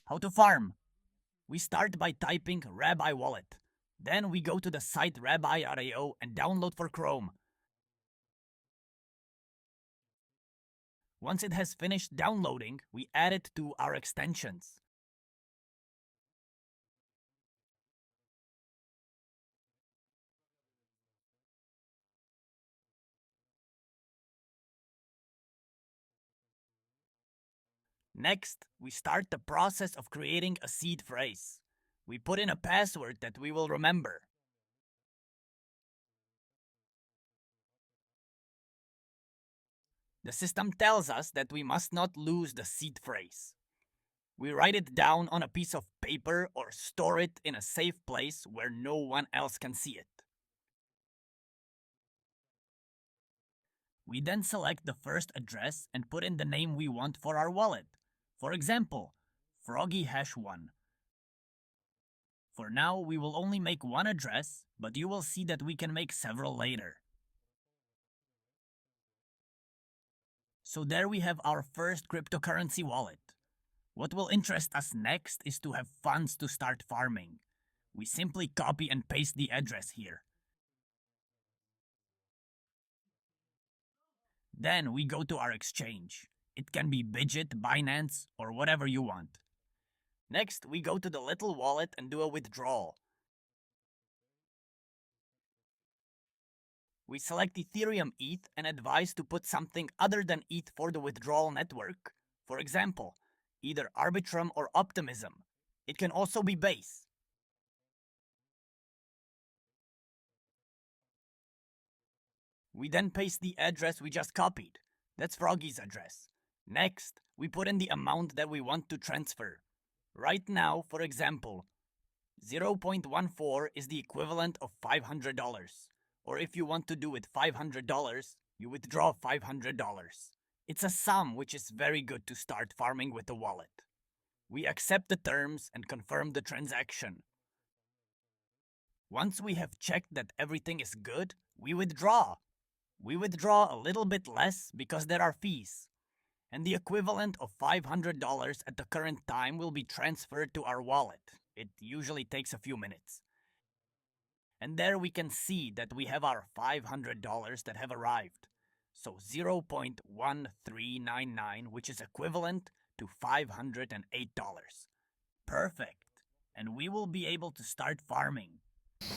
How to farm? We start by typing Rabby Wallet. Then we go to the site rabbi.io and download for Chrome. Once it has finished downloading, we add it to our extensions. Next, we start the process of creating a seed phrase. We put in a password that we will remember. The system tells us that we must not lose the seed phrase. We write it down on a piece of paper or store it in a safe place where no one else can see it. We then select the first address and put in the name we want for our wallet. For example, froggy_1. For now, we will only make one address, but you will see that we can make several later. So there we have our first cryptocurrency wallet. What will interest us next is to have funds to start farming. We simply copy and paste the address here. Then we go to our exchange. It can be Bidget, Binance, or whatever you want. Next, we go to the little wallet and do a withdrawal. We select Ethereum ETH and advise to put something other than ETH for the withdrawal network. For example, either Arbitrum or Optimism. It can also be Base. We then paste the address we just copied. That's Froggy's address. Next, we put in the amount that we want to transfer. Right now, for example, 0.14 is the equivalent of $500. Or if you want to do it $500, you withdraw $500. It's a sum which is very good to start farming with the wallet. We accept the terms and confirm the transaction. Once we have checked that everything is good, we withdraw. We withdraw a little bit less because there are fees. And the equivalent of $500 at the current time will be transferred to our wallet. It usually takes a few minutes. And there we can see that we have our $500 that have arrived. So 0.1399, which is equivalent to $508. Perfect. And we will be able to start farming.